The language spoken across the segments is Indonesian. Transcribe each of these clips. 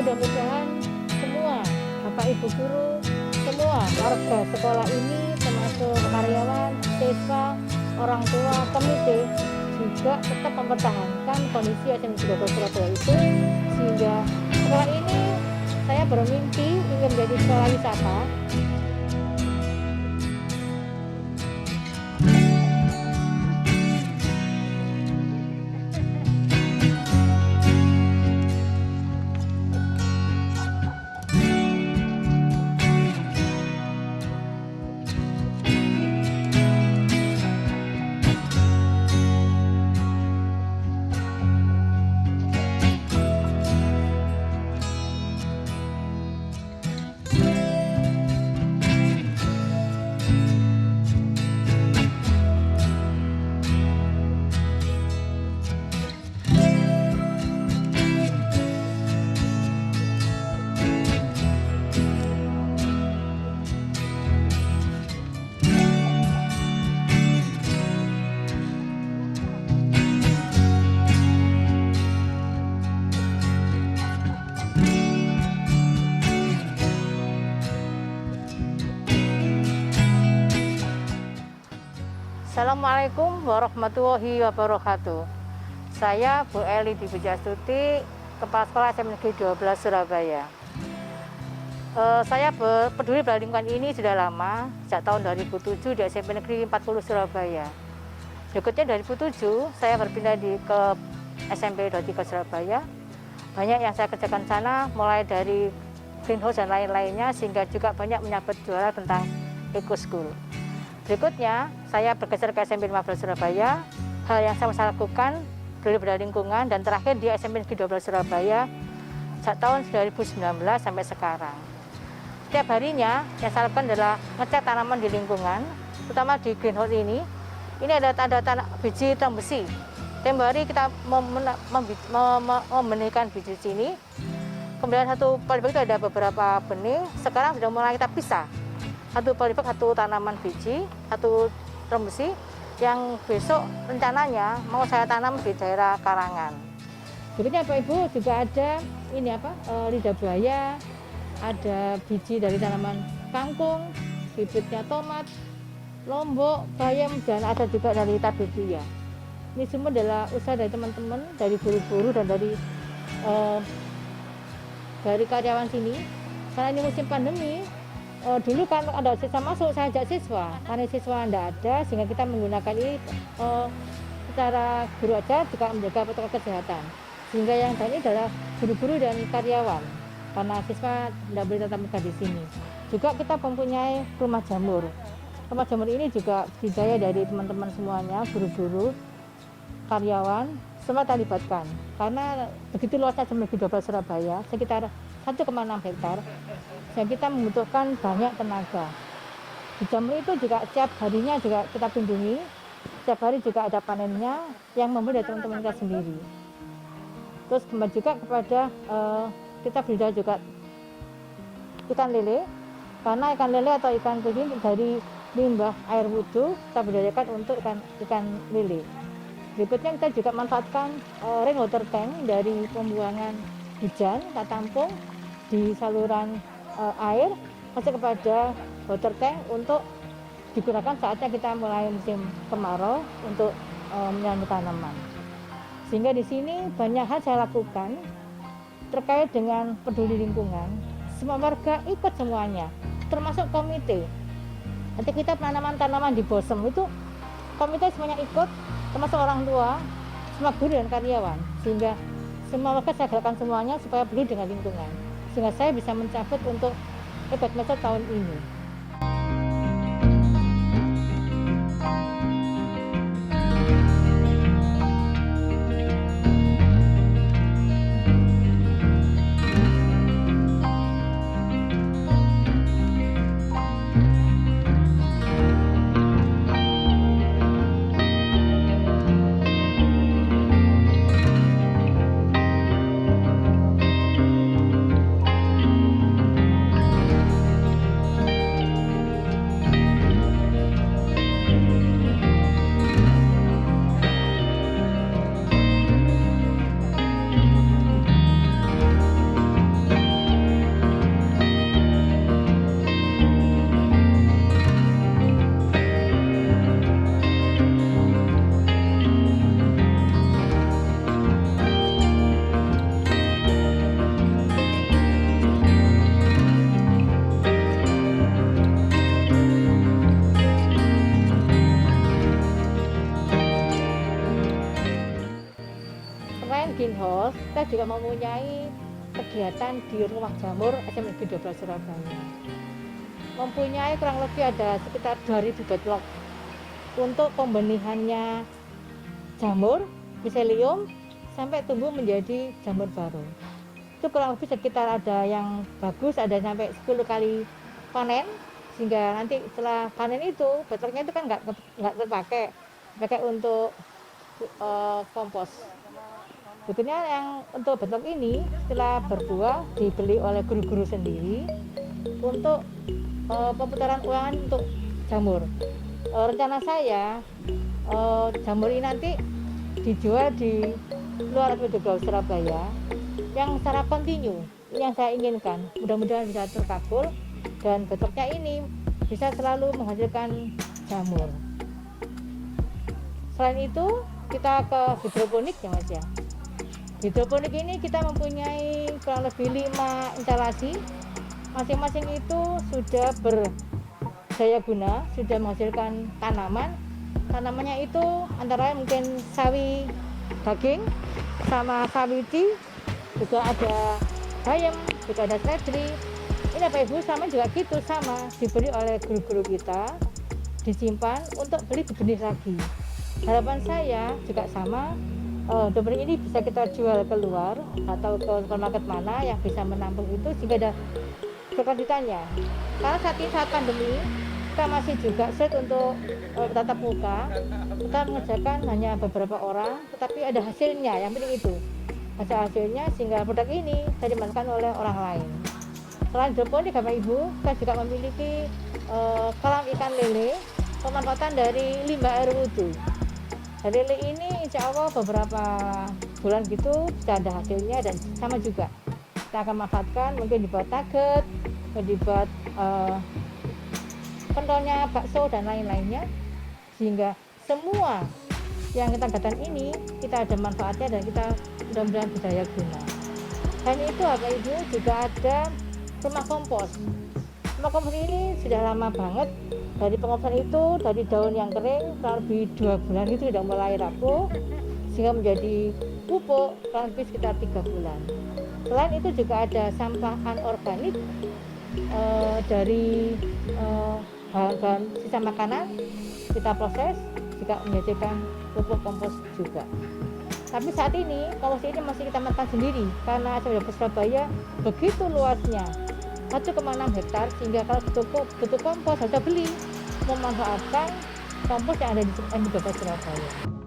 mudah-mudahan semua Bapak Ibu guru, semua warga sekolah ini termasuk karyawan, siswa, orang tua, komite juga tetap mempertahankan kondisi SMK 12 Surabaya itu, sehingga sekolah ini saya bermimpi ingin menjadi sekolah wisata. Assalamualaikum warahmatullahi wabarakatuh. Saya Bu Eli Dipujastuti, Kepala Sekolah SMK 12 Surabaya. Saya peduli pada lingkungan ini sudah lama, sejak tahun 2007 di SMP Negeri 40 Surabaya. Berikutnya 2007 saya berpindah ke SMP 23 Surabaya. Banyak yang saya kerjakan sana, mulai dari greenhouse dan lain-lainnya, sehingga juga banyak menyabet juara tentang eco school. Berikutnya, saya bergeser ke SMP 15 Surabaya. Hal yang saya lakukan peduli pada lingkungan, dan terakhir di SMP Negeri 12 Surabaya sejak tahun 2019 sampai sekarang. Setiap harinya yang saya lakukan adalah ngecek tanaman di lingkungan, terutama di greenhouse ini. Ini ada tanda-tanda biji trembesi. Tempo hari kita membenihkan biji sini. Kemudian satu polybag itu ada beberapa benih. Sekarang sudah mulai kita pisah. Satu polybag, satu tanaman biji, satu trembesi, yang besok rencananya mau saya tanam di daerah Karangan. Berikutnya Bapak Ibu juga ada ini lidah buaya, ada biji dari tanaman kangkung, bibitnya tomat, lombok, bayam, dan ada juga dari tabebuya. Ini semua adalah usaha dari teman-teman, dari guru-guru dan dari karyawan sini. Karena ini musim pandemi, dulu kan ada siswa masuk, saya ajak siswa. Karena siswa tidak ada, sehingga kita menggunakan ini secara guru aja juga menjaga protokol kesehatan. Sehingga yang ini adalah guru-guru dan karyawan, karena siswa tidak boleh tetap muka di sini. Juga kita mempunyai rumah jamur. Rumah jamur ini juga budidaya dari teman-teman semuanya, guru-guru, karyawan, semua terlibatkan. Karena begitu luasnya SMK 12 Surabaya, sekitar 1,6 hektar, dan kita membutuhkan banyak tenaga. Di jamur itu juga setiap harinya juga kita kunjungi, setiap hari juga ada panennya yang membeli dari teman-teman kita sendiri. Terus kembali juga kepada kita budidaya juga ikan lele, karena ikan lele atau ikan putih dari limbah air wudhu kita budidayakan untuk ikan lele. Berikutnya kita juga manfaatkan rainwater tank dari pembuangan hujan, kita tampung di saluran air, masuk kepada water tank untuk digunakan saatnya kita mulai musim kemarau untuk menyiram tanaman. Sehingga di sini banyak hal saya lakukan terkait dengan peduli lingkungan. Semua warga ikut semuanya, termasuk komite. Nanti kita penanaman tanaman di Bosem itu komite semuanya ikut, termasuk orang tua, semua guru dan karyawan. Sehingga semua warga saya gerakan semuanya supaya peduli dengan lingkungan, sehingga saya bisa mencabut untuk Ebat Masa tahun ini. kita juga mempunyai kegiatan di Rumah Jamur SMA Negeri 12 Surabaya. Mempunyai kurang lebih ada sekitar 2000 backlog untuk pembenihannya jamur, miselium, sampai tumbuh menjadi jamur baru. Itu kurang lebih sekitar ada yang bagus, ada sampai 10 kali panen, sehingga nanti setelah panen itu, backlognya itu kan nggak terpakai, pakai untuk kompos. Berikutnya yang untuk backlog ini setelah berbuah dibeli oleh guru-guru sendiri untuk pemutaran uangan untuk jamur. Rencana saya jamur ini nanti dijual di luar Pulau Surabaya yang secara kontinu. Ini yang saya inginkan, mudah-mudahan bisa terkabul dan backlognya ini bisa selalu menghasilkan jamur. Selain itu kita ke hidroponik ya Mas ya. Hidroponik ini kita mempunyai kurang lebih 5 instalasi. Masing-masing itu sudah berdaya guna, sudah menghasilkan tanaman. Tanamannya itu antara mungkin sawi daging sama sawi tea, juga ada bayam, juga ada seledri. Ini Bapak Ibu sama juga gitu, sama dibeli oleh guru-guru kita, disimpan untuk beli benih lagi. Harapan saya juga sama, hidroponik ini bisa kita jual keluar atau ke supermarket mana yang bisa menampung itu sehingga ada berkelanjutannya. Karena saat pandemi kita masih juga sulit untuk tatap muka, kita mengerjakan hanya beberapa orang, tetapi ada hasilnya, yang penting itu hasilnya sehingga produk ini bisa dimanfaatkan oleh orang lain. Selain hidroponik Bapak Ibu, kita juga memiliki kolam ikan lele, pemanfaatan dari limbah air wudhu. Dari lele ini insya Allah beberapa bulan gitu bisa ada hasilnya dan sama juga kita akan manfaatkan, mungkin dibuat nugget, dibuat pentolnya bakso dan lain-lainnya, sehingga semua yang kita dapatkan ini kita ada manfaatnya dan kita mudah-mudahan berdaya guna. Selain itu Bapak Ibu juga ada rumah kompos. Rumah kompos ini sudah lama banget, dari pengomposan itu dari daun yang kering kurang lebih 2 bulan itu sudah mulai rapuh sehingga menjadi pupuk kurang lebih sekitar 3 bulan. Selain itu juga ada sampah anorganik dari bahan-bahan sisa makanan kita proses juga menjadikan pupuk kompos juga. Tapi saat ini kompos ini masih kita manfaatkan sendiri karena Surabaya begitu luasnya 1,6 hektar, sehingga kalau butuh kompos harus beli, memanfaatkan kompos yang ada di Surabaya.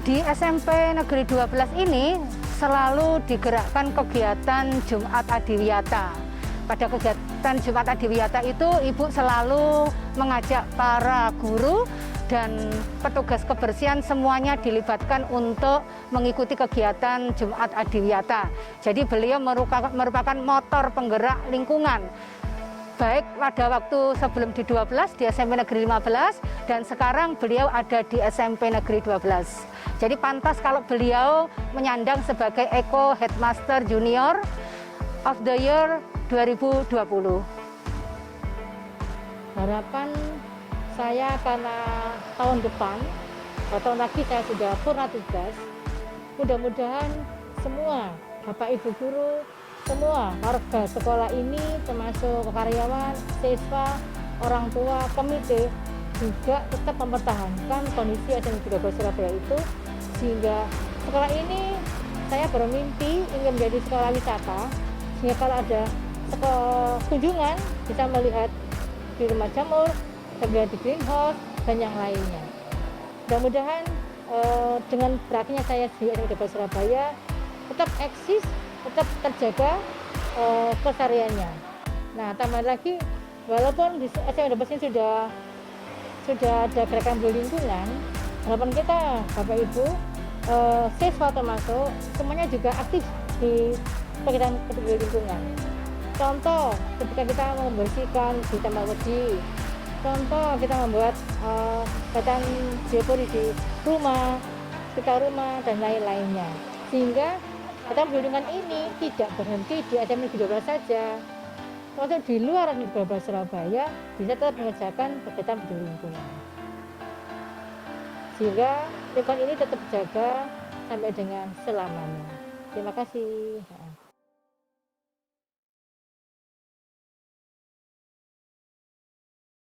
Di SMP Negeri 12 ini selalu digerakkan kegiatan Jumat Adiwiyata. Pada kegiatan Jumat Adiwiyata itu Ibu selalu mengajak para guru dan petugas kebersihan semuanya dilibatkan untuk mengikuti kegiatan Jumat Adiwiyata. Jadi beliau merupakan motor penggerak lingkungan. Baik pada waktu sebelum di 12 di SMP Negeri 15 dan sekarang beliau ada di SMP Negeri 12. Jadi pantas kalau beliau menyandang sebagai Eko Headmaster Junior of the Year 2020. Harapan saya karena tahun depan, tahun lagi saya sudah purna tugas, mudah-mudahan semua Bapak Ibu guru, semua warga sekolah ini termasuk karyawan, siswa, orang tua, komite juga tetap mempertahankan kondisi SMP 12 Surabaya itu sehingga sekolah ini saya bermimpi ingin menjadi sekolah wisata, sehingga kalau ada kunjungan bisa melihat di rumah jamur, melihat di greenhouse, dan yang lainnya. Mudah-mudahan dengan berakhirnya saya di SMK Surabaya tetap eksis, tetap terjaga kelestariannya. Nah, tambah lagi, walaupun di SMK ini sudah ada gerakan peduli lingkungan, harapan kita Bapak Ibu, siswa termasuk semuanya juga aktif di kegiatan peduli lingkungan. Contoh, ketika kita membersihkan di Taman Wedi, contoh kita membuat kegiatan geopori di rumah, sekitar rumah, dan lain-lainnya. Sehingga kegiatan peduli lingkungan ini tidak berhenti di SMK 12 saja. Untuk di luar SMK 12 Surabaya bisa tetap mengerjakan kegiatan peduli lingkungan. Sehingga lingkungan ini tetap terjaga sampai dengan selamanya. Terima kasih.